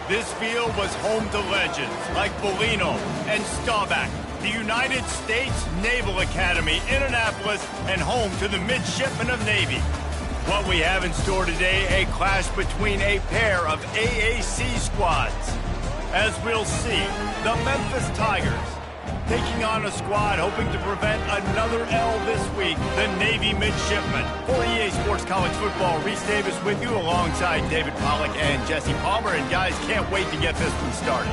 This field was home to legends like Bellino and Staubach, the United States Naval Academy in Annapolis, and home to the Midshipmen of Navy. What we have in store today, a clash between a pair of AAC squads. As we'll see, the Memphis Tigers taking on a squad hoping to prevent another L this week, the Navy Midshipmen. For EA Sports College Football, Reese Davis with you alongside David Pollack and Jesse Palmer. And guys, can't wait to get this one started.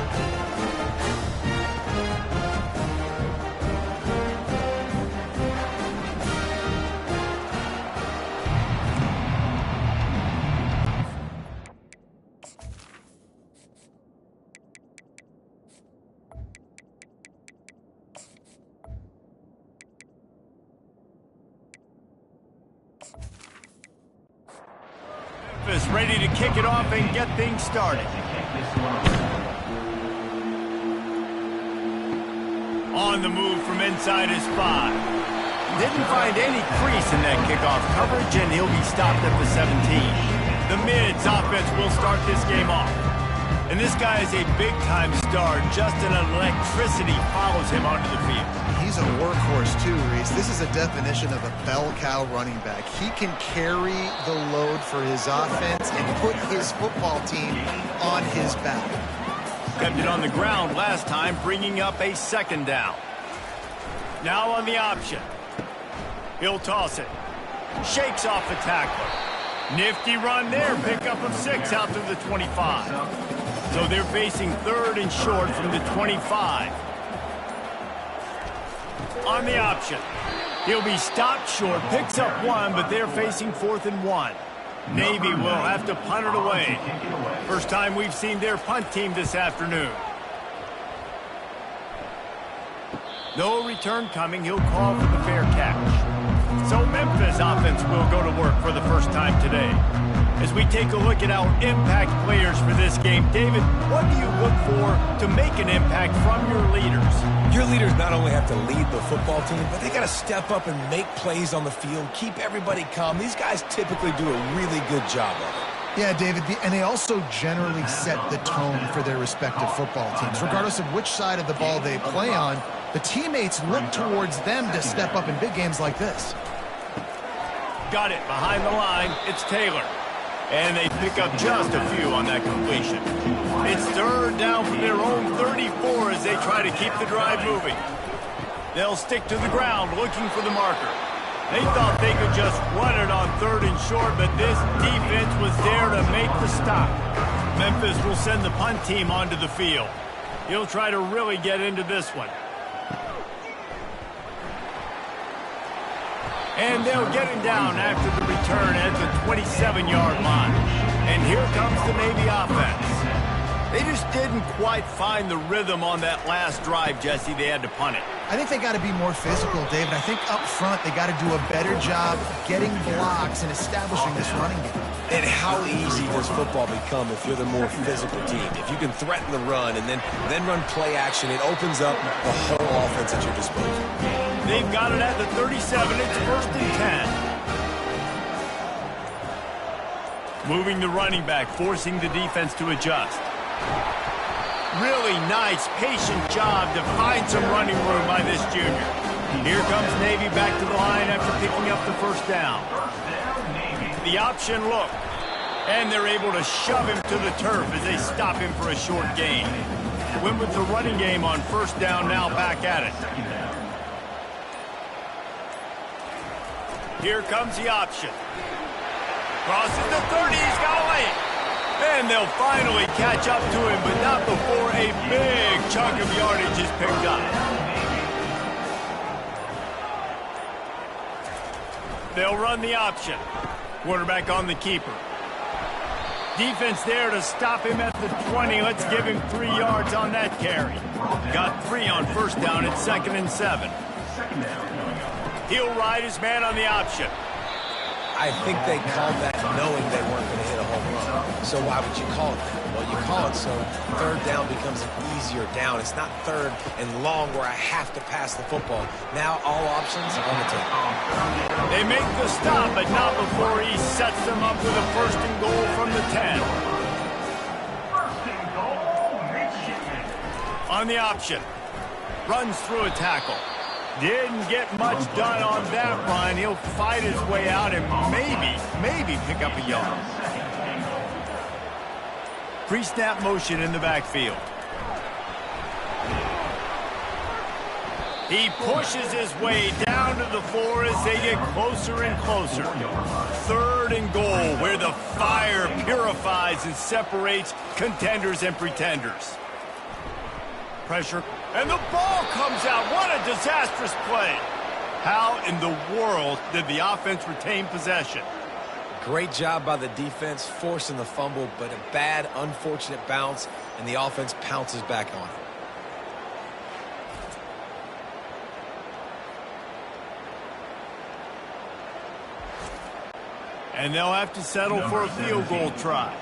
Memphis ready to kick it off and get things started. On the move from inside his 5. Didn't find any crease in that kickoff coverage, and he'll be stopped at the 17. The Mids offense will start this game off. And this guy is a big-time star. Just an electricity follows him onto the field. He's a workhorse too, Reese. This is a definition of a bell cow running back. He can carry the load for his offense and put his football team on his back. Kept it on the ground last time, bringing up a 2nd down. Now on the option. He'll toss it. Shakes off the tackler. Nifty run there. Pickup of 6 out to the 25. So they're facing 3rd and short from the 25. On the option. He'll be stopped short. Picks up 1, but they're facing 4th and 1. Navy will have to punt it away. First time we've seen their punt team this afternoon. No return coming. He'll call for the fair catch. So Memphis offense will go to work for the first time today. As we take a look at our impact players for this game, David, what do you look for to make an impact from your leaders? Your leaders not only have to lead the football team, but they got to step up and make plays on the field, keep everybody calm. These guys typically do a really good job of it. Yeah, David, and they also generally set the tone for their respective football teams. Regardless of which side of the ball they play on, the teammates look towards them to step up in big games like this. Got it behind the line. It's Taylor. And they pick up just a few on that completion. It's 3rd down from their own 34 as they try to keep the drive moving. They'll stick to the ground looking for the marker. They thought they could just run it on 3rd and short, but this defense was there to make the stop. Memphis will send the punt team onto the field. He'll try to really get into this one. And they'll get him down after the return at the 27-yard line. And here comes the Navy offense. They just didn't quite find the rhythm on that last drive, Jesse. They had to punt it. I think they got to be more physical, David. I think up front they got to do a better job getting blocks and establishing this running game. And how easy does football become if you're the more physical team? If you can threaten the run and then run play action, it opens up the whole offense at your disposal. They've got it at the 37. It's 1st and 10. Moving the running back, forcing the defense to adjust. Really nice, patient job to find some running room by this junior. Here comes Navy back to the line after picking up the 1st down. The option look. And they're able to shove him to the turf as they stop him for a short gain. Went with the running game on 1st down, now back at it. Here comes the option. Crosses the 30, he's got a lane. And they'll finally catch up to him, but not before a big chunk of yardage is picked up. They'll run the option. Quarterback on the keeper. Defense there to stop him at the 20. Let's give him 3 yards on that carry. Got 3 on 1st down at 2nd and 7. He'll ride his man on the option. I think they called that knowing they weren't going to hit a home run. So why would you call it that? Well, you call it so 3rd down becomes an easier down. It's not 3rd and long where I have to pass the football. Now all options are on the table. They make the stop, but not before he sets them up with a 1st and goal from the 10. 1st and goal On the option. Runs through a tackle. Didn't get much done on that run. He'll fight his way out and maybe pick up a yard. Pre-snap motion in the backfield. He pushes his way down to the floor as they get closer and closer. 3rd and goal, where the fire purifies and separates contenders and pretenders. Pressure, and the ball comes out. What a disastrous play. How in the world did the offense retain possession? Great job by the defense, forcing the fumble, but a bad, unfortunate bounce, and the offense pounces back on it. And they'll have to settle for a field goal try.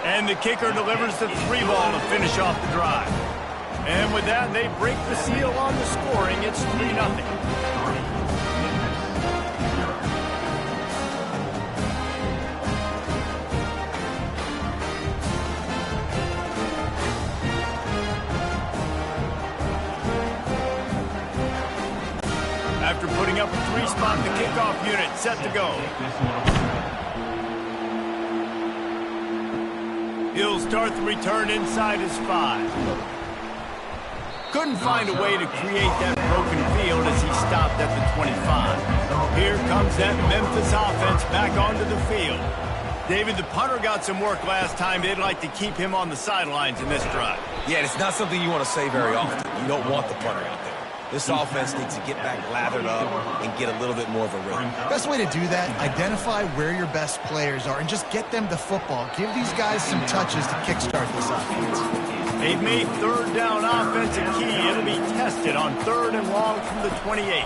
And the kicker delivers the 3-ball to finish off the drive. And with that, they break the seal on the scoring. It's 3-0. After putting up a 3-spot, the kickoff unit set to go. He'll start the return inside his 5. Couldn't find a way to create that broken field as he stopped at the 25. Here comes that Memphis offense back onto the field. David, the punter got some work last time. They'd like to keep him on the sidelines in this drive. Yeah, it's not something you want to say very often. You don't want the punter out there. This offense needs to get back lathered up and get a little bit more of a rhythm. Best way to do that, identify where your best players are and just get them the football. Give these guys some touches to kickstart this offense. They've made 3rd down offense a key. It'll be tested on 3rd and long from the 28.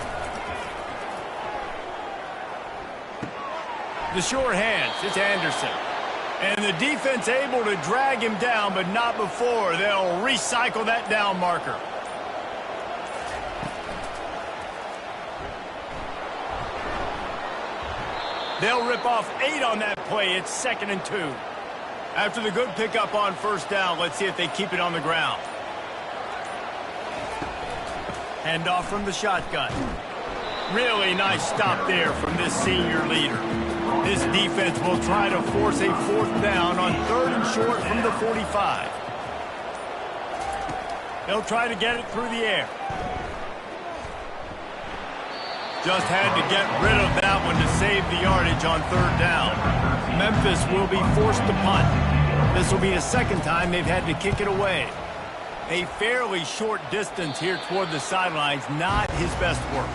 The short hands, it's Anderson. And the defense able to drag him down, but not before. They'll recycle that down marker. They'll rip off 8 on that play. It's 2nd and 2. After the good pickup on 1st down, let's see if they keep it on the ground. Handoff from the shotgun. Really nice stop there from this senior leader. This defense will try to force a 4th down on 3rd and short from the 45. They'll try to get it through the air. Just had to get rid of that one to save the yardage on 3rd down. Memphis will be forced to punt. This will be the 2nd time they've had to kick it away. A fairly short distance here toward the sidelines, not his best work.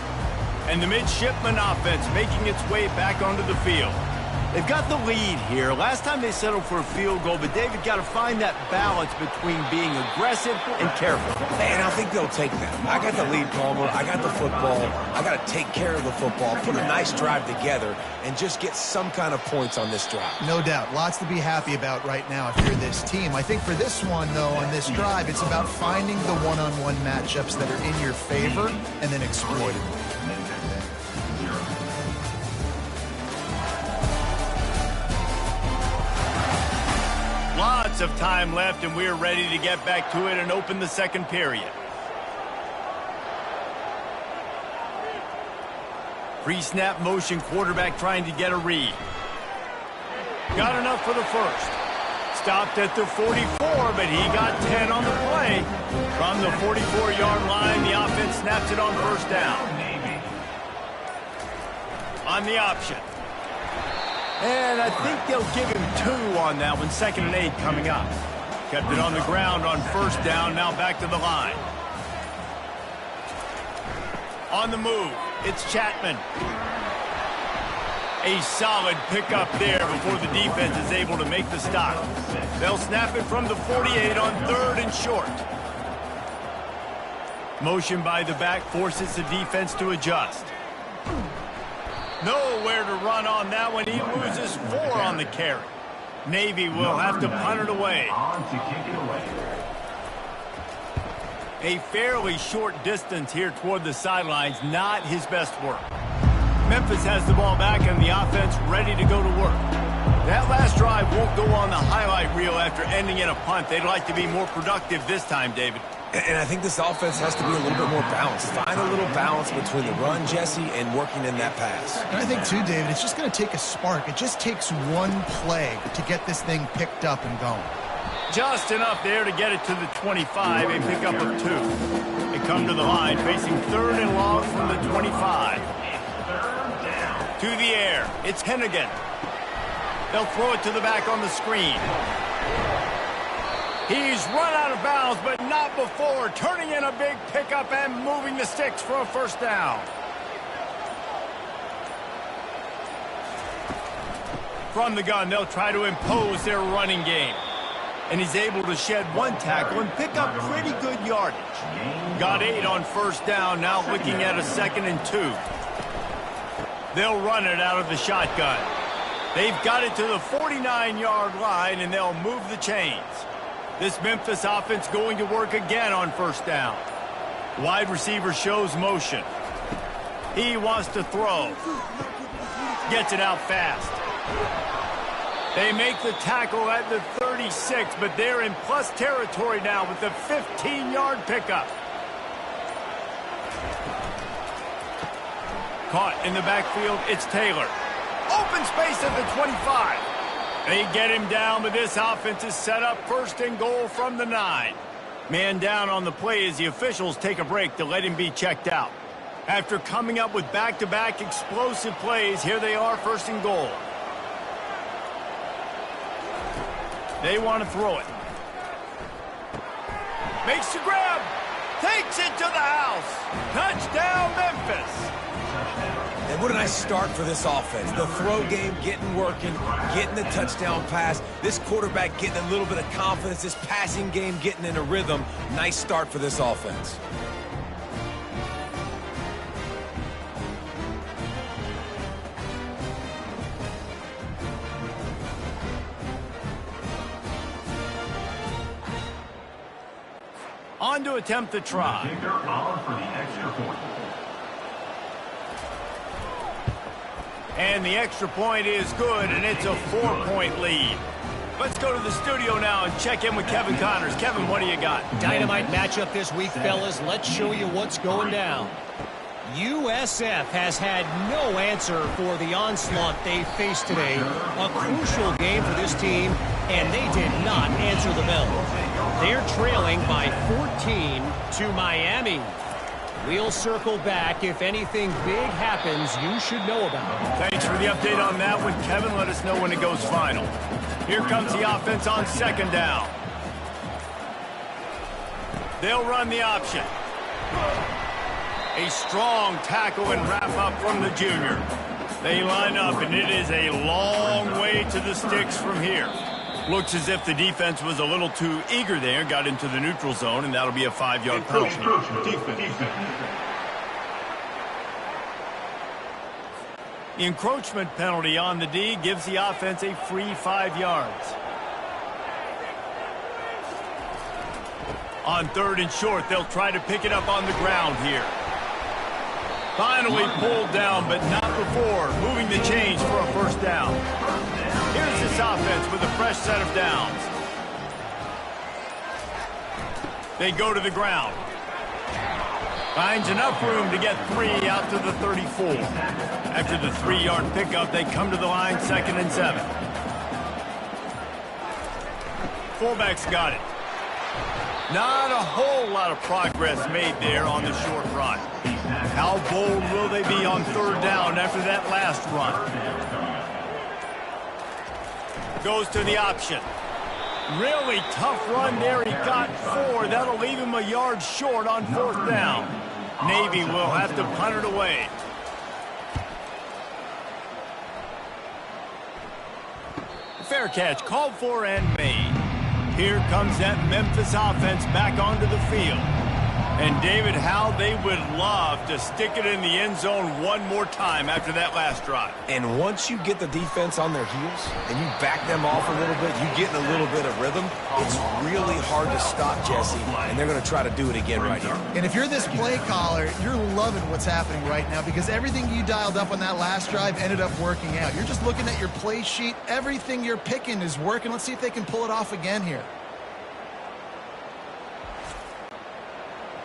And the midshipman offense making its way back onto the field. They've got the lead here. Last time they settled for a field goal, but David got to find that balance between being aggressive and careful. Man, I think they'll take that. I got the lead, Palmer. I got the football. I got to take care of the football, put a nice drive together, and just get some kind of points on this drive. No doubt. Lots to be happy about right now if you're this team. I think for this one, though, on this drive, it's about finding the one-on-one matchups that are in your favor and then exploiting them. Lots of time left, and we're ready to get back to it and open the 2nd period. Pre-snap motion, quarterback trying to get a read. Got enough for the 1st. Stopped at the 44, but he got 10 on the play. From the 44-yard line, the offense snaps it on 1st down. On the option. And I think they'll give him 2 on that one. 2nd and 8 coming up. Kept it on the ground on 1st down. Now back to the line. On the move, it's Chapman. A solid pickup there before the defense is able to make the stop. They'll snap it from the 48 on 3rd and short. Motion by the back forces the defense to adjust. Nowhere to run on that one. He loses 4 on the carry. Navy will have to punt it away. A fairly short distance here toward the sidelines. Not his best work. Memphis has the ball back and the offense ready to go to work. That last drive won't go on the highlight reel after ending in a punt. They'd like to be more productive this time, David. And I think this offense has to be a little bit more balanced. Find a little balance between the run, Jesse, and working in that pass. And I think, too, David, it's just going to take a spark. It just takes one play to get this thing picked up and going. Just enough there to get it to the 25, a pickup of 2. They come to the line, facing 3rd and long from the 25. To the air, it's Hennigan. They'll throw it to the back on the screen. He's run out of bounds, but not before turning in a big pickup and moving the sticks for a first down. From the gun, they'll try to impose their running game. And he's able to shed 1 tackle and pick up pretty good yardage. Got 8 on first down, now looking at a 2nd and 2. They'll run it out of the shotgun. They've got it to the 49-yard line, and they'll move the chains. This Memphis offense going to work again on first down. Wide receiver shows motion. He wants to throw. Gets it out fast. They make the tackle at the 36, but they're in plus territory now with the 15-yard pickup. Caught in the backfield, it's Taylor. Open space at the 25. They get him down, but this offense is set up 1st and goal from the 9. Man down on the play as the officials take a break to let him be checked out. After coming up with back-to-back explosive plays, here they are 1st and goal. They want to throw it. Makes the grab. Takes it to the house. Touchdown, Memphis. And what a nice start for this offense. The throw game getting working, getting the touchdown pass. This quarterback getting a little bit of confidence. This passing game getting in a rhythm. Nice start for this offense. On to attempt the try. And the extra point is good, and it's a 4-point lead. Let's go to the studio now and check in with Kevin Connors. Kevin, what do you got? Dynamite matchup this week, fellas. Let's show you what's going down. USF has had no answer for the onslaught they faced today. A crucial game for this team, and they did not answer the bell. They're trailing by 14 to Miami. We'll circle back. If anything big happens, you should know about it. Thanks for the update on that one, Kevin. Let us know when it goes final. Here comes the offense on 2nd down. They'll run the option. A strong tackle and wrap up from the junior. They line up, and it is a long way to the sticks from here. Looks as if the defense was a little too eager there, got into the neutral zone, and that'll be a 5-yard penalty. The encroachment penalty on the D gives the offense a free 5 yards. On 3rd and short, they'll try to pick it up on the ground here. Finally pulled down, but not before moving the chains for a first down. Here's this offense with a fresh set of downs. They go to the ground. Finds enough room to get 3 out to the 34. After the 3-yard pickup, they come to the line 2nd and 7. Fullback's got it. Not a whole lot of progress made there on the short run. How bold will they be on 3rd down after that last run? Goes to the option. Really tough run there. He got 4. That'll leave him a yard short on 4th down. Navy will have to punt it away. Fair catch called for and made. Here comes that Memphis offense back onto the field. And, David, how they would love to stick it in the end zone one more time after that last drive. And once you get the defense on their heels and you back them off a little bit, you get in a little bit of rhythm, it's really hard to stop, Jesse, and they're going to try to do it again right here. And if you're this play caller, you're loving what's happening right now because everything you dialed up on that last drive ended up working out. You're just looking at your play sheet. Everything you're picking is working. Let's see if they can pull it off again here.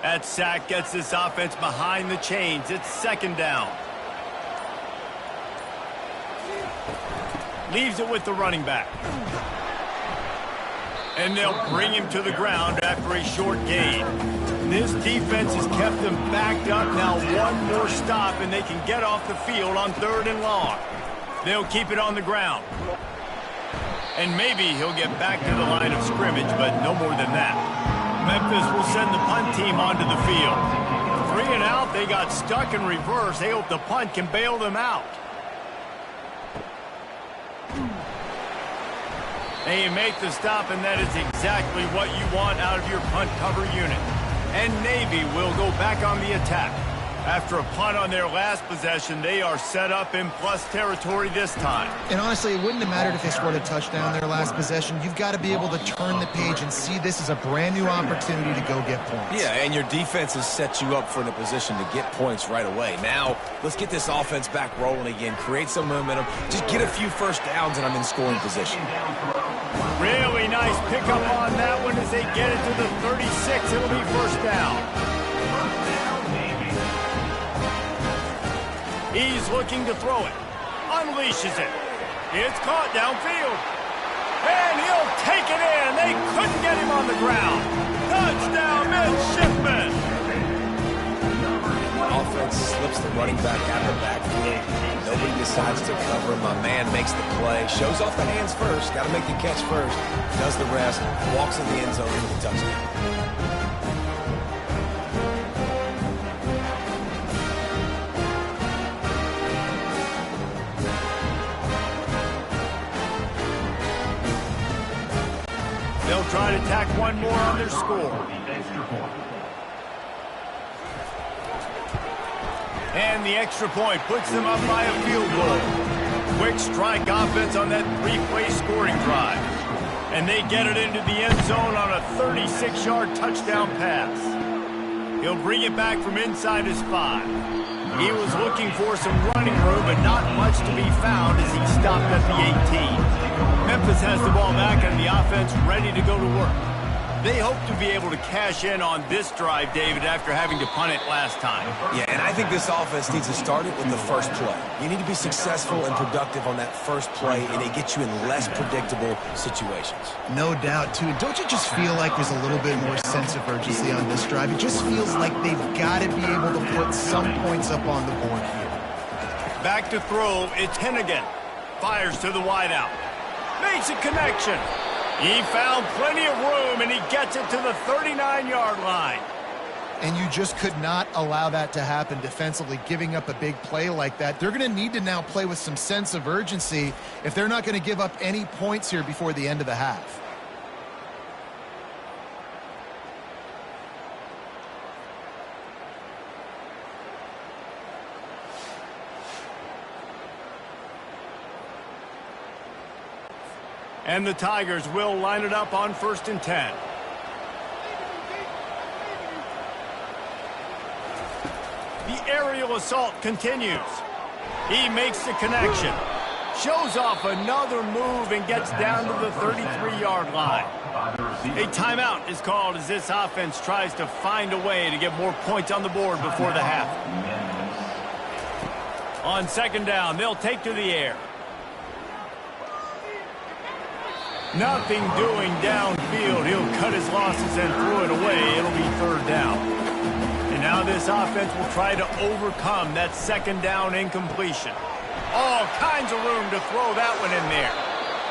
That sack gets this offense behind the chains. It's second down. Leaves it with the running back. And they'll bring him to the ground after a short gain. This defense has kept them backed up. Now one more stop and they can get off the field on 3rd and long. They'll keep it on the ground. And maybe he'll get back to the line of scrimmage, but no more than that. Memphis will send the punt team onto the field. 3 and out, they got stuck in reverse. They hope the punt can bail them out. They make the stop, and that is exactly what you want out of your punt cover unit. And Navy will go back on the attack. After a punt on their last possession, they are set up in plus territory this time. And honestly, it wouldn't have mattered if they scored a touchdown their last possession. You've got to be able to turn the page and see this is a brand new opportunity to go get points. Yeah, and your defense has set you up for the position to get points right away. Now, let's get this offense back rolling again, create some momentum, just get a few first downs, and I'm in scoring position. Really nice pickup on that one as they get it to the 36. It'll be first down. He's looking to throw it. Unleashes it. It's caught downfield. And he'll take it in. They couldn't get him on the ground. Touchdown, midshipman. Offense slips the running back out of the backfield. Nobody decides to cover him. My man makes the play. Shows off the hands first. Got to make the catch first. Does the rest. Walks in the end zone for the touchdown. They'll try to tack one more on their score. And the extra point puts them up by a field goal. Quick strike offense on that 3-play scoring drive. And they get it into the end zone on a 36-yard touchdown pass. He'll bring it back from inside his 5. He was looking for some running room, but not much to be found as he stopped at the 18. Memphis has the ball back and the offense ready to go to work. They hope to be able to cash in on this drive, David, after having to punt it last time. Yeah, and I think this offense needs to start it with the first play. You need to be successful and productive on that first play, and it gets you in less predictable situations. No doubt, too. Don't you just feel like there's a little bit more sense of urgency on this drive? It just feels like they've got to be able to put some points up on the board here. Back to throw, it's Hennigan. Fires to the wideout. Makes a connection. He found plenty of room, and he gets it to the 39-yard line. And you just could not allow that to happen defensively, giving up a big play like that. They're going to need to now play with some sense of urgency if they're not going to give up any points here before the end of the half. And the Tigers will line it up on 1st and 10. The aerial assault continues. He makes the connection. Shows off another move and gets down to the 33-yard line. A timeout is called as this offense tries to find a way to get more points on the board before the half. On 2nd down, they'll take to the air. Nothing doing downfield. He'll cut his losses and throw it away. It'll be 3rd down. And now this offense will try to overcome that 2nd down incompletion. All kinds of room to throw that one in there.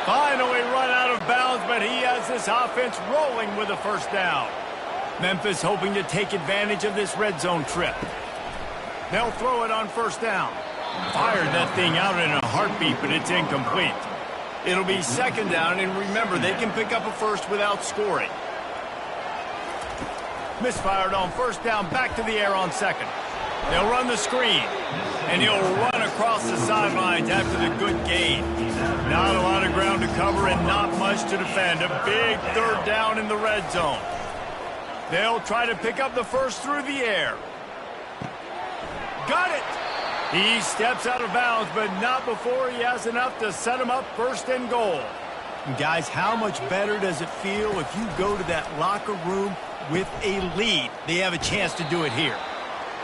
Finally run out of bounds, but he has this offense rolling with a 1st down. Memphis hoping to take advantage of this red zone trip. They'll throw it on 1st down. Fired that thing out in a heartbeat, but it's incomplete. It'll be 2nd down, and remember, they can pick up a 1st without scoring. Misfired on first down, back to the air on second. They'll run the screen, and he'll run across the sidelines after the good gain. Not a lot of ground to cover and not much to defend. A big third down in the red zone. They'll try to pick up the first through the air. Got it! He steps out of bounds, but not before he has enough to set him up first and goal. And guys, how much better does it feel if you go to that locker room with a lead? They have a chance to do it here.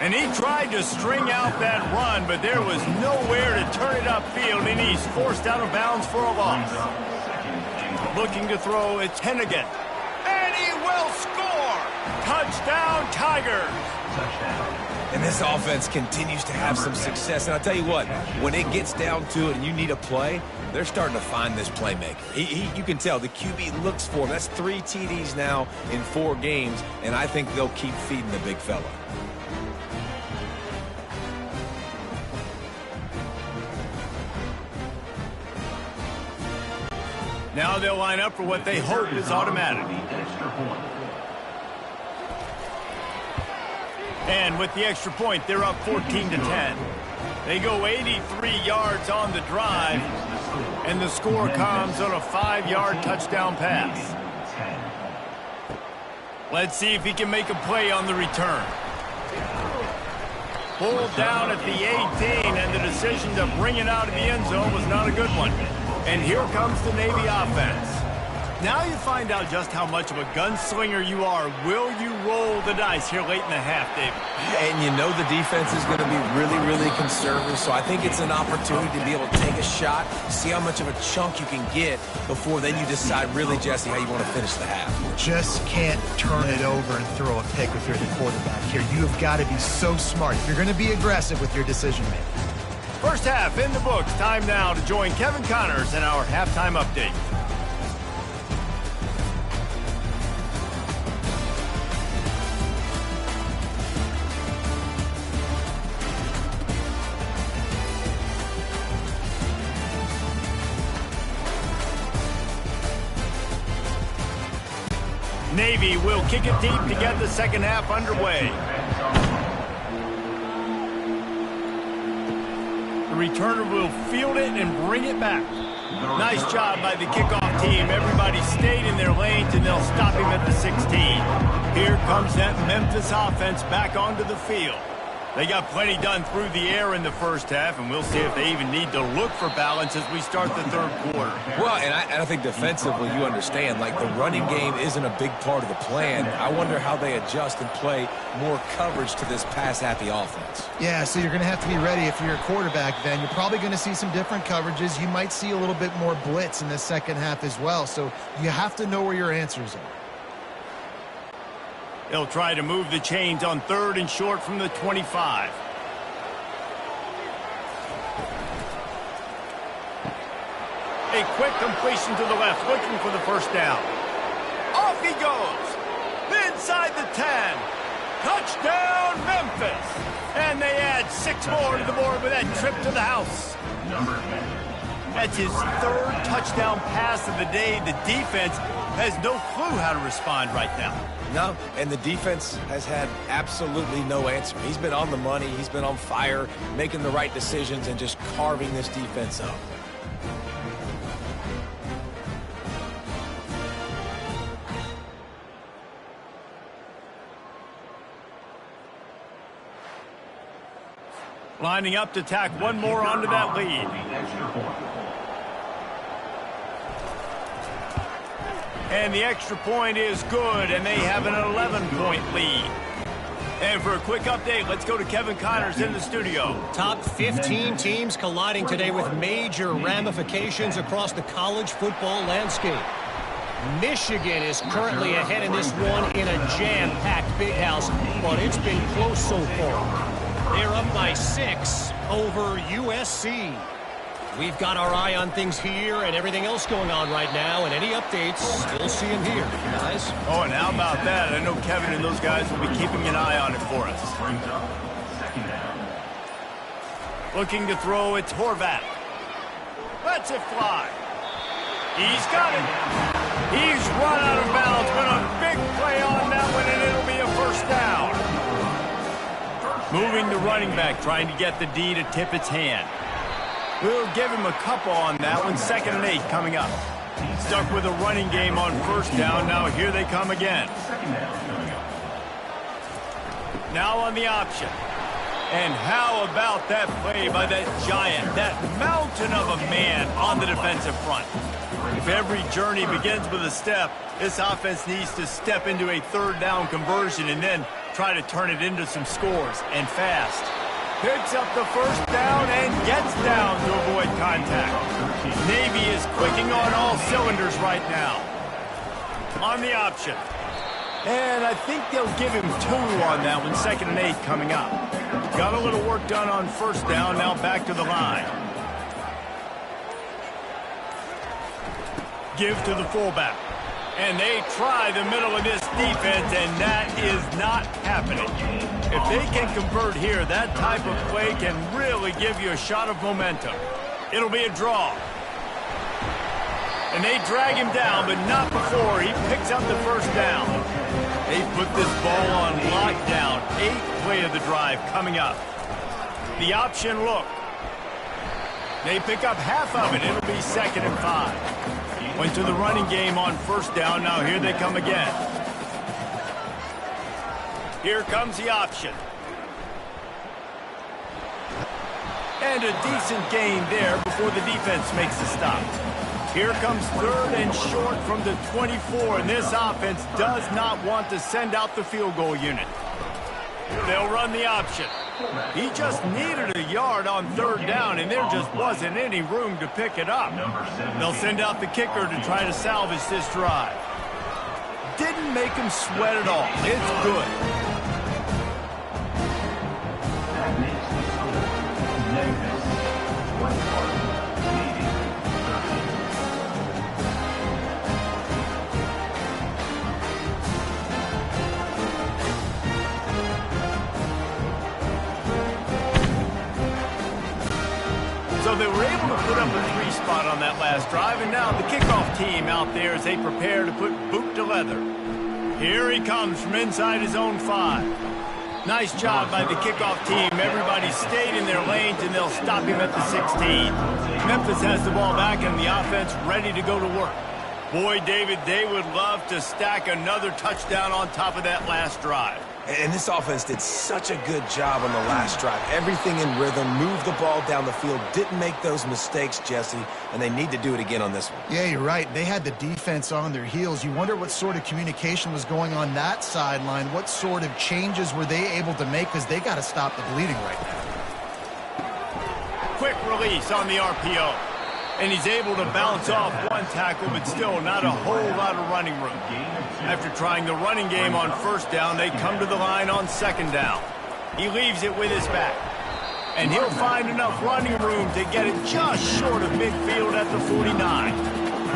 And he tried to string out that run, but there was nowhere to turn it upfield, and he's forced out of bounds for a loss. Looking to throw, it's Hennigan. And he will score! Touchdown, Tigers! And this offense continues to have some success. And I'll tell you what, when it gets down to it and you need a play, they're starting to find this playmaker. You can tell the QB looks for him. That's 3 TDs now in 4 games, and I think they'll keep feeding the big fella. Now they'll line up for what they hope is automatic. And with the extra point, they're up 14-10. They go 83 yards on the drive, and the score comes on a 5-yard touchdown pass. Let's see if he can make a play on the return. Pulled down at the 18, and the decision to bring it out of the end zone was not a good one. And here comes the Navy offense. Now you find out just how much of a gunslinger you are. Will you roll the dice here late in the half, David? And you know the defense is going to be really, really conservative, so I think it's an opportunity to be able to take a shot, see how much of a chunk you can get before then you decide really, Jesse, how you want to finish the half. Just can't turn it over and throw a pick if you're the quarterback here. You have got to be so smart. You're going to be aggressive with your decision making. First half in the books. Time now to join Kevin Connors in our halftime update. Navy will kick it deep to get the second half underway. The returner will field it and bring it back. Nice job by the kickoff team. Everybody stayed in their lanes, and they'll stop him at the 16. Here comes that Memphis offense back onto the field. They got plenty done through the air in the first half, and we'll see if they even need to look for balance as we start the third quarter. Well, and I think defensively, you understand, like the running game isn't a big part of the plan. I wonder how they adjust and play more coverage to this pass-happy offense. Yeah, so you're going to have to be ready if you're a quarterback then. You're probably going to see some different coverages. You might see a little bit more blitz in the second half as well, so you have to know where your answers are. They'll try to move the chains on third and short from the 25. A quick completion to the left, looking for the first down. Off he goes. Inside the 10. Touchdown, Memphis. And they add 6 more to the board with that trip to the house. That's his 3rd touchdown pass of the day. The defense has no clue how to respond right now. No, and the defense has had absolutely no answer. He's been on the money. He's been on fire, making the right decisions and just carving this defense up. Lining up to tack one more onto that lead. And the extra point is good, and they have an 11-point lead. And for a quick update, let's go to Kevin Connors in the studio. Top 15 teams colliding today with major ramifications across the college football landscape. Michigan is currently ahead in this one in a jam-packed big house, but it's been close so far. They're up by 6 over USC. We've got our eye on things here and everything else going on right now, and any updates, we'll see them here, guys. Oh, and how about that? I know Kevin and those guys will be keeping an eye on it for us. Looking to throw, it's Horvat. Lets it fly. He's got it. He's run out of bounds, but a big play on that one, and it'll be a first Moving the running back, trying to get the D to tip its hand. We'll give him a couple on that one. 2nd and 8 coming up. Stuck with a running game on 1st down. Now here they come again. Now on the option. And how about that play by that giant, that mountain of a man on the defensive front? If every journey begins with a step, this offense needs to step into a 3rd down conversion and then try to turn it into some scores, and fast. Picks up the 1st down and gets down to avoid contact. Navy is clicking on all cylinders right now. On the option. And I think they'll give him 2 on that one. 2nd and 8 coming up. Got a little work done on 1st down. Now back to the line. Give to the fullback. And they try the middle of this defense, and that is not happening. If they can convert here, that type of play can really give you a shot of momentum. It'll be a draw. And they drag him down, but not before he picks up the 1st down. They put this ball on lockdown. 8th play of the drive coming up. The option look. They pick up half of it. It'll be 2nd and 5. Went to the running game on 1st down. Now here they come again. Here comes the option. And a decent gain there before the defense makes a stop. Here comes 3rd and short from the 24, and this offense does not want to send out the field goal unit. They'll run the option. He just needed a yard on 3rd down, and there just wasn't any room to pick it up. They'll send out the kicker to try to salvage this drive. Didn't make him sweat at all. It's good. Memphis, 1 yard, Navy, 13. So they were able to put up a 3 spot on that last drive, and now the kickoff team out there as they prepare to put boot to leather. Here he comes from inside his own 5. Nice job by the kickoff team. Everybody stayed in their lanes, and they'll stop him at the 16. Memphis has the ball back, and the offense ready to go to work. Boy, David, they would love to stack another touchdown on top of that last drive. And this offense did such a good job on the last drive. Everything in rhythm, moved the ball down the field, didn't make those mistakes, Jesse, and they need to do it again on this one. Yeah, you're right. They had the defense on their heels. You wonder what sort of communication was going on that sideline. What sort of changes were they able to make, because they got to stop the bleeding right now. Quick release on the RPO. And he's able to bounce off 1 tackle, but still not a whole lot of running room. After trying the running game on 1st down, they come to the line on 2nd down. He leaves it with his back. And he'll find enough running room to get it just short of midfield at the 49.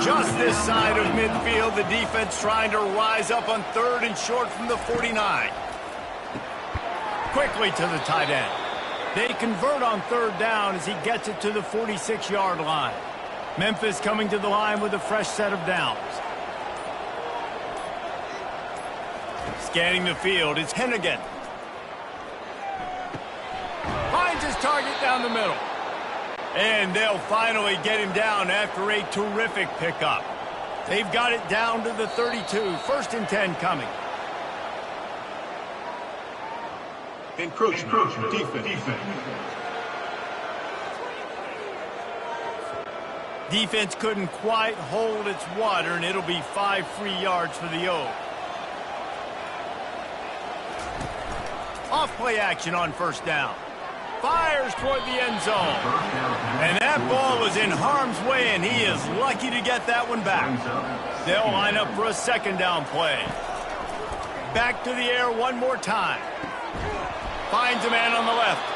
Just this side of midfield, the defense trying to rise up on 3rd and short from the 49. Quickly to the tight end. They convert on 3rd down as he gets it to the 46-yard line. Memphis coming to the line with a fresh set of downs. Scanning the field, it's Hennigan. Finds his target down the middle. And they'll finally get him down after a terrific pickup. They've got it down to the 32. 1st and 10 coming. Encroachment, defense. Defense couldn't quite hold its water, and it'll be 5 free yards for the O. Off play action on 1st down. Fires toward the end zone. And that ball was in harm's way, and he is lucky to get that one back. They'll line up for a 2nd down play. Back to the air one more time. Finds a man on the left.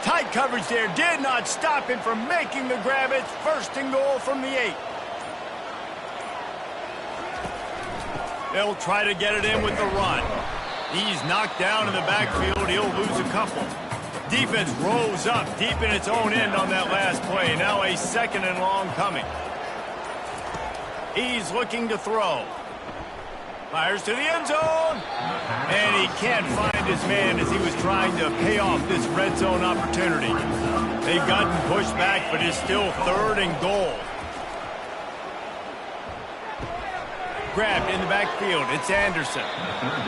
Tight coverage there did not stop him from making the grab. It's 1st and goal from the 8. They'll try to get it in with the run. He's knocked down in the backfield. He'll lose a couple. Defense rolls up deep in its own end on that last play. Now a 2nd and long coming. He's looking to throw. Fires to the end zone. And he can't find behind his man as he was trying to pay off this red zone opportunity. They've gotten pushed back, but it's still 3rd and goal. Grabbed in the backfield. It's Anderson.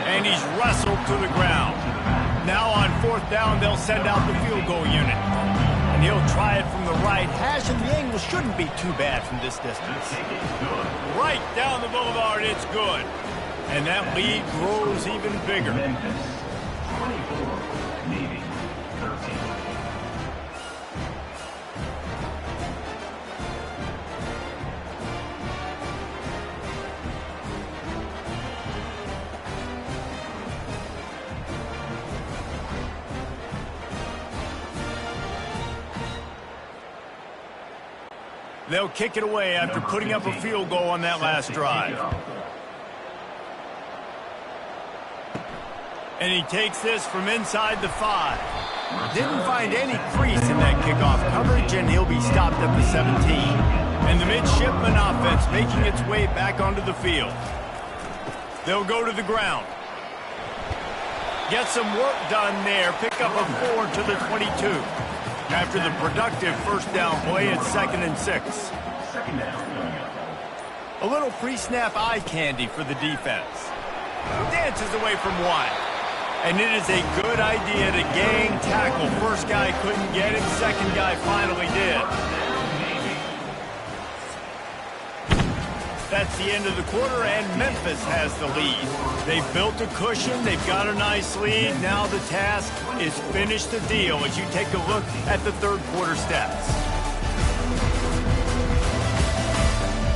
And he's wrestled to the ground. Now on 4th down, they'll send out the field goal unit. And he'll try it from the right hash, and the angle shouldn't be too bad from this distance. Right down the boulevard, it's good. And that lead grows even bigger. Memphis, 24, Navy, 13. They'll kick it away after putting up a field goal on that last drive. And he takes this from inside the 5. Didn't find any crease in that kickoff coverage, and he'll be stopped at the 17. And the midshipman offense making its way back onto the field. They'll go to the ground. Get some work done there. Pick up a 4 to the 22. After the productive first down play, it's 2nd and 6. Second down. A little pre-snap eye candy for the defense. Dances away from one. And it is a good idea to gang tackle. First guy couldn't get it, second guy finally did. That's the end of the quarter, and Memphis has the lead. They've built a cushion, they've got a nice lead. Now the task is finish the deal as you take a look at the 3rd quarter stats.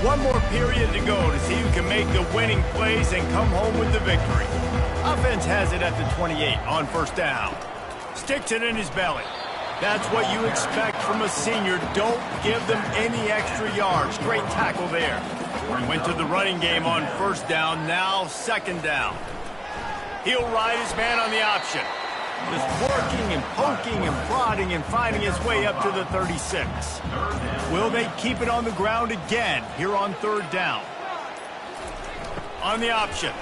One more period to go to see who can make the winning plays and come home with the victory. Offense has it at the 28 on 1st down. Sticks it in his belly. That's what you expect from a senior. Don't give them any extra yards. Great tackle there. He went to the running game on 1st down, now 2nd down. He'll ride his man on the option. Just working and poking and prodding and finding his way up to the 36. Will they keep it on the ground again here on 3rd down? On the option.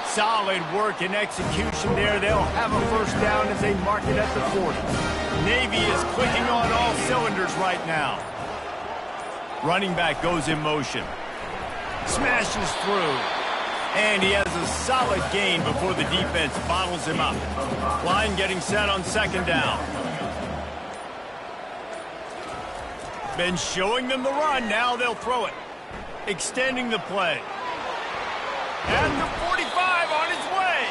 Solid work and execution there. They'll have a 1st down as they mark it at the 40. Navy is clicking on all cylinders right now. Running back goes in motion. Smashes through. And he has a solid gain before the defense bottles him up. Line getting set on 2nd down. Been showing them the run. Now they'll throw it. Extending the play. At the 45 on his way.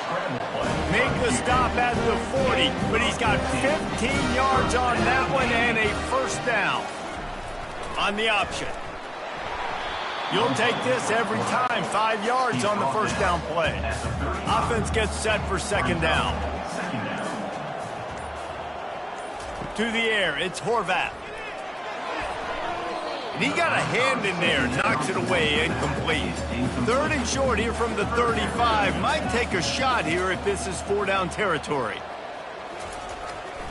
Make the stop at the 40. But he's got 15 yards on that one and a 1st down. On the option. You'll take this every time. 5 yards on the 1st down play. Offense gets set for 2nd down. To the air, it's Horvath. And he got a hand in there, knocks it away, incomplete. 3rd and short here from the 35. Might take a shot here if this is 4-down territory.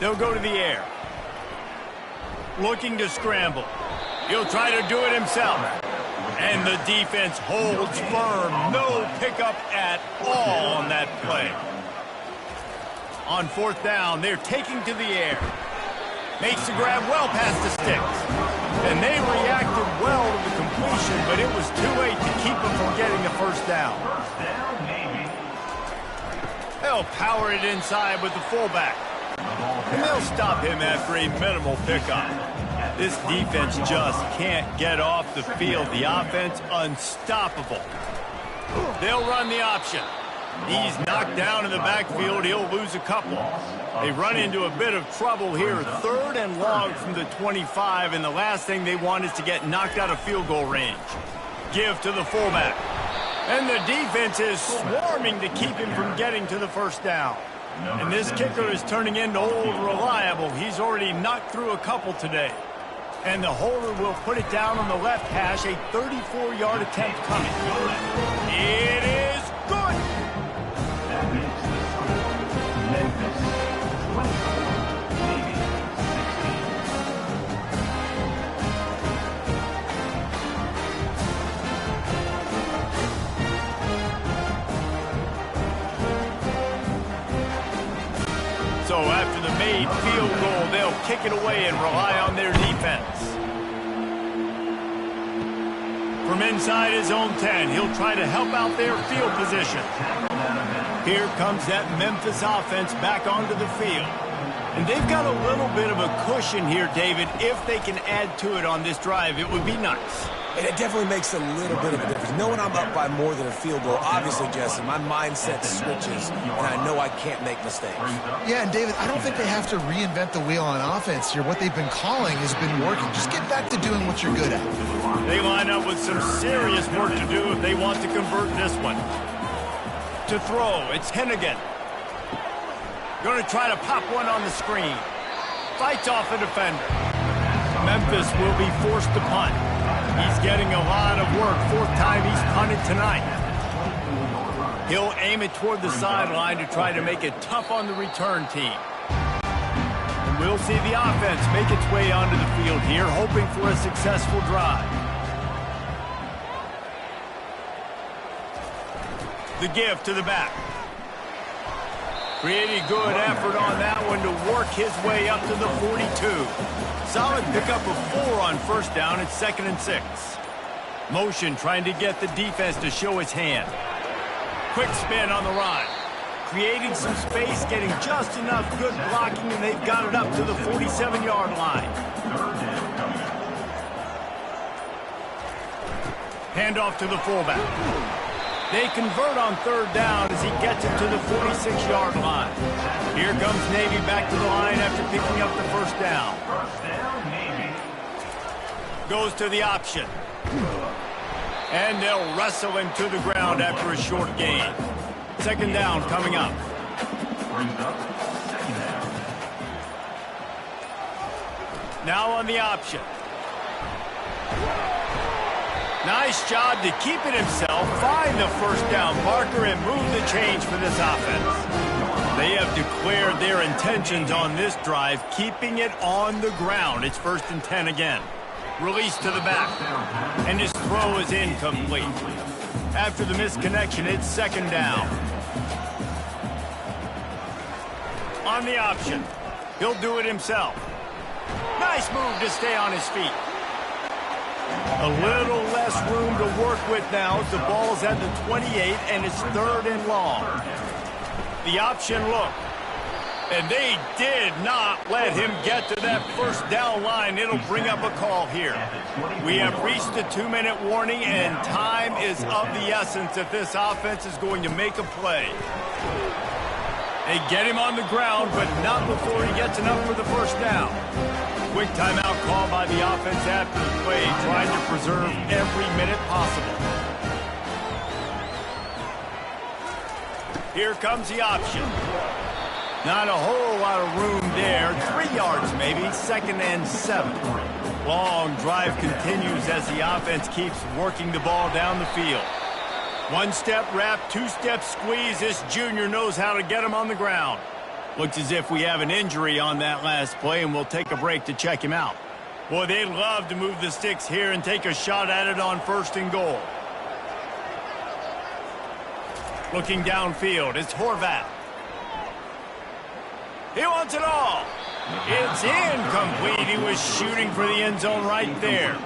They'll go to the air. Looking to scramble. He'll try to do it himself. And the defense holds firm. No pickup at all on that play. On 4th down, they're taking to the air. Makes the grab well past the sticks. And they reacted well to the completion, but it was too late to keep them from getting the 1st down. They'll power it inside with the fullback. And they'll stop him after a minimal pickup. This defense just can't get off the field. The offense unstoppable. They'll run the option. He's knocked down in the backfield. He'll lose a couple. They run into a bit of trouble here. 3rd and long from the 25, and the last thing they want is to get knocked out of field goal range. Give to the fullback. And the defense is swarming to keep him from getting to the 1st down. And this kicker is turning into old reliable. He's already knocked through a couple today. And the holder will put it down on the left hash, a 34-yard attempt coming. It is good. That makes the score Memphis 24, Navy 16. after the made field goal, they'll kick it away and rely on their defense. From inside his own 10, he'll try to help out their field position. Here comes that Memphis offense back onto the field. And they've got a little bit of a cushion here, David. If they can add to it on this drive, it would be nice. And it definitely makes a little bit of a difference. Knowing I'm up by more than a field goal, obviously, Jesse, my mindset switches, and I know I can't make mistakes. Yeah, and David, I don't think they have to reinvent the wheel on offense here. What they've been calling has been working. Just get back to doing what you're good at. They line up with some serious work to do if they want to convert this one. To throw, it's Hennigan. Going to try to pop one on the screen. Fights off a defender. Memphis will be forced to punt. He's getting a lot of work. Fourth time he's punted tonight. He'll aim it toward the sideline to try to make it tough on the return team. And we'll see the offense make its way onto the field here, hoping for a successful drive. The give to the back. Pretty good effort on that one to work his way up to the 42. Solid pickup of 4 on first down. It's 2nd and 6. Motion trying to get the defense to show its hand. Quick spin on the run. Creating some space, getting just enough good blocking, and they've got it up to the 47-yard line. Handoff to the fullback. They convert on 3rd down as he gets it to the 46-yard line. Here comes Navy back to the line after picking up the first down. Goes to the option. And they'll wrestle him to the ground after a short gain. 2nd down coming up. Now on the option. Nice job to keep it himself, find the first down marker, and move the change for this offense. They have declared their intentions on this drive, keeping it on the ground. It's 1st and 10 again. Release to the back, and his throw is incomplete. After the misconnection, it's 2nd down. On the option, he'll do it himself. Nice move to stay on his feet. A little less room to work with now as the ball's at the 28 and it's 3rd and long. The option look. And they did not let him get to that first down line. It'll bring up a call here. We have reached the 2-minute warning, and time is of the essence if this offense is going to make a play. They get him on the ground, but not before he gets enough for the first down. Quick timeout call by the offense after the play, trying to preserve every minute possible. Here comes the option. Not a whole lot of room there. 3 yards maybe, 2nd and 7. Long drive continues as the offense keeps working the ball down the field. 1-step wrap, 2-step squeeze. This junior knows how to get him on the ground. Looks as if we have an injury on that last play, and we'll take a break to check him out. Boy, they'd love to move the sticks here and take a shot at it on 1st and goal. Looking downfield, it's Horvath. He wants it all. It's incomplete. He was shooting for the end zone right there.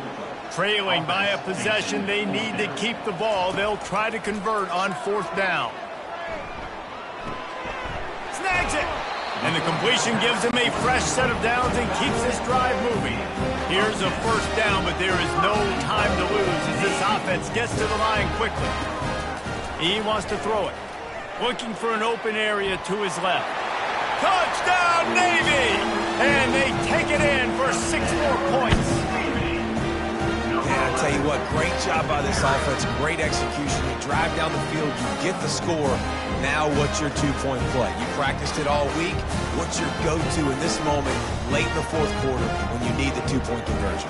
Trailing by a possession, they need to keep the ball. They'll try to convert on 4th down. Snags it. And the completion gives him a fresh set of downs and keeps this drive moving. Here's a 1st down, but there is no time to lose as this offense gets to the line quickly. He wants to throw it. Looking for an open area to his left. Touchdown, Navy! And they take it in for 6 more points. Yeah, I tell you what, great job by this offense, great execution. You drive down the field, you get the score. Now what's your 2-point play? You practiced it all week. What's your go-to in this moment late in the 4th quarter when you need the 2-point conversion?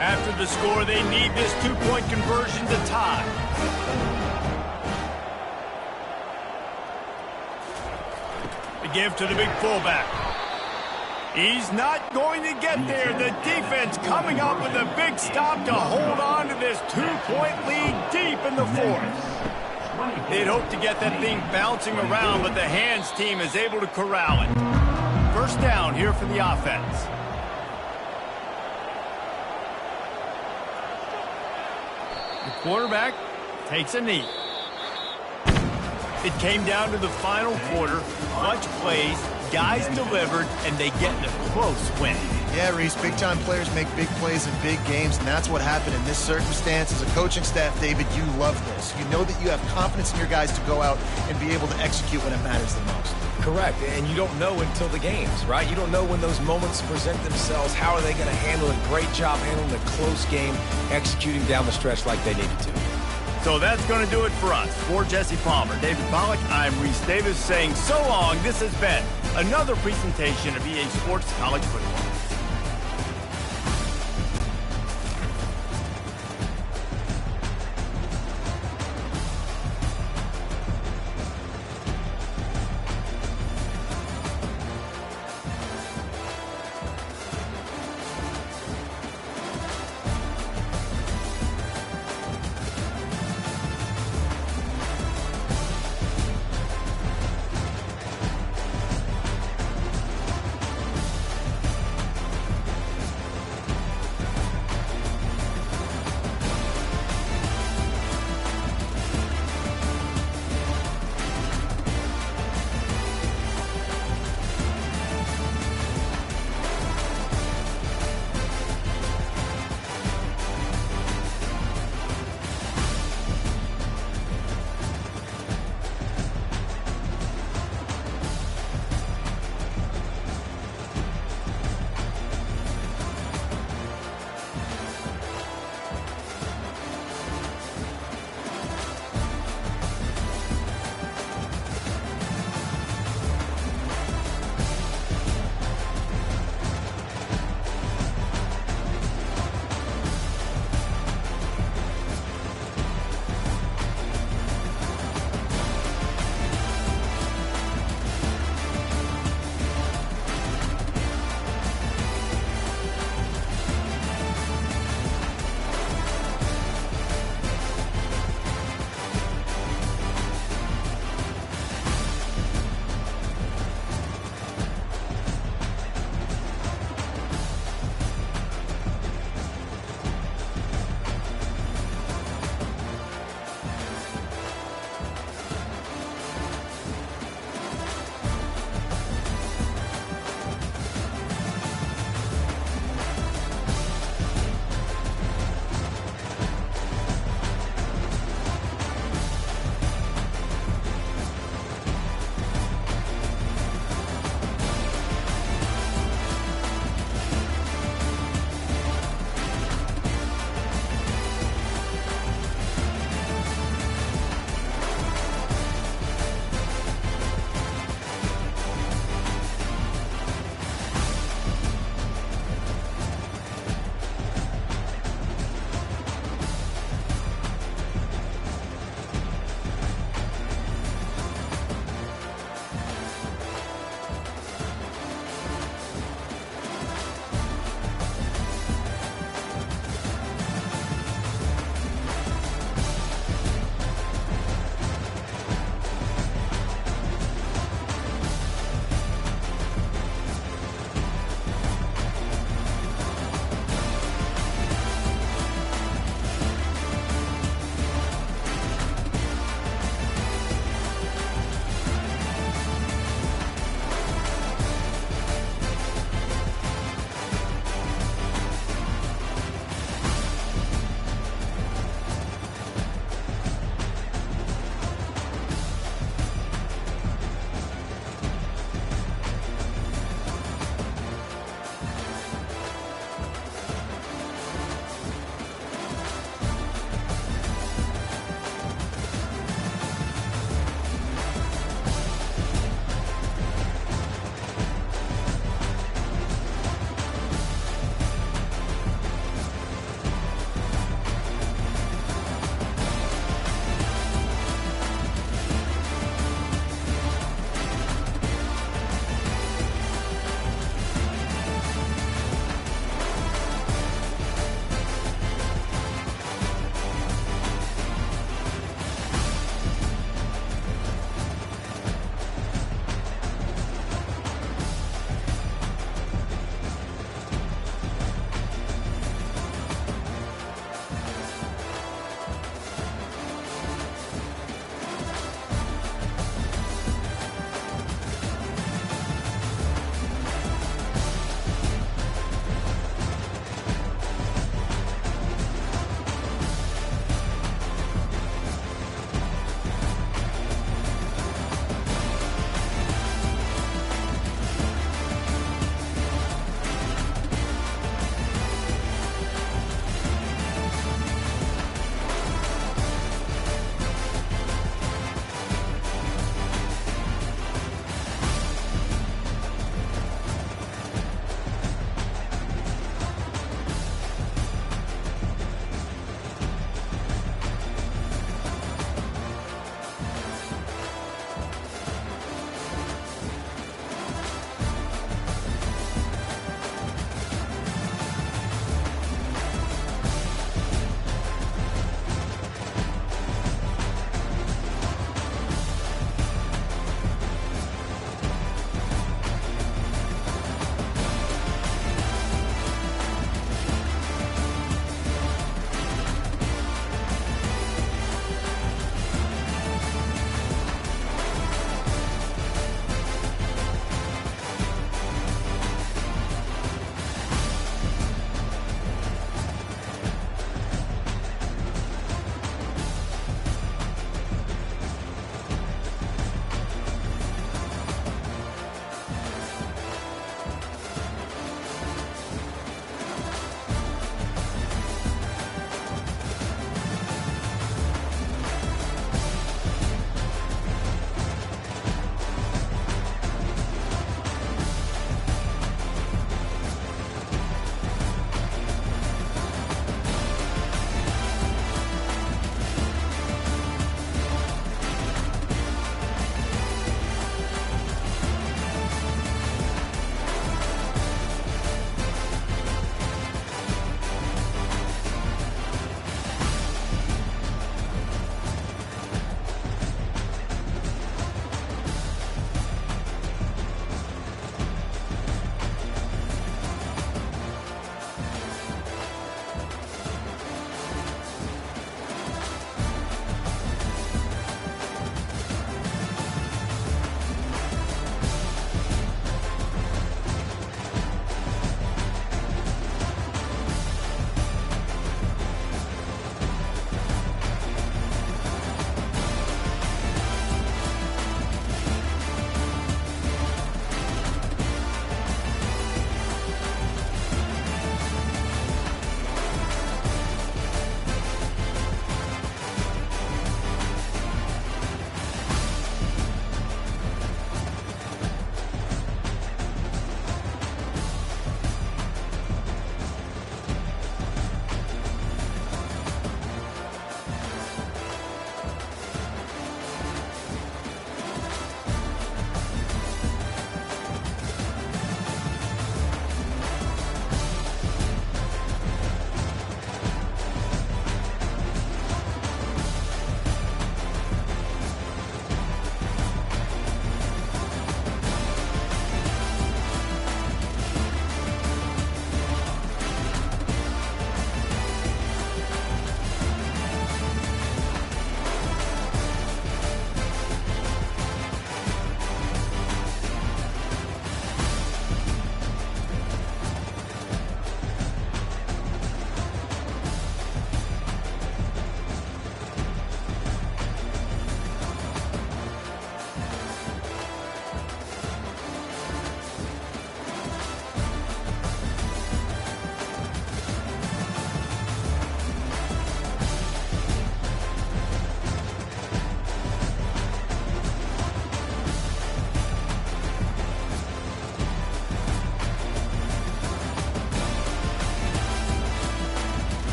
After the score, they need this 2-point conversion to tie. The give to the big fullback. He's not going to get there. The defense coming up with a big stop to hold on to this 2-point lead deep in the fourth. They'd hope to get that thing bouncing around, but the hands team is able to corral it. First down here for the offense. The quarterback takes a knee. It came down to the final quarter. Clutch plays, guys delivered, and they get a close win. Yeah, Reese, big-time players make big plays in big games, and that's what happened in this circumstance. As a coaching staff, David, you love this. You know that you have confidence in your guys to go out and be able to execute when it matters the most. Correct, and you don't know until the games, right? You don't know when those moments present themselves. How are they going to handle it? Great job handling a close game, executing down the stretch like they needed to. So that's going to do it for us. For Jesse Palmer, David Pollack, I'm Reese Davis saying so long. This has been another presentation of EA Sports College Football.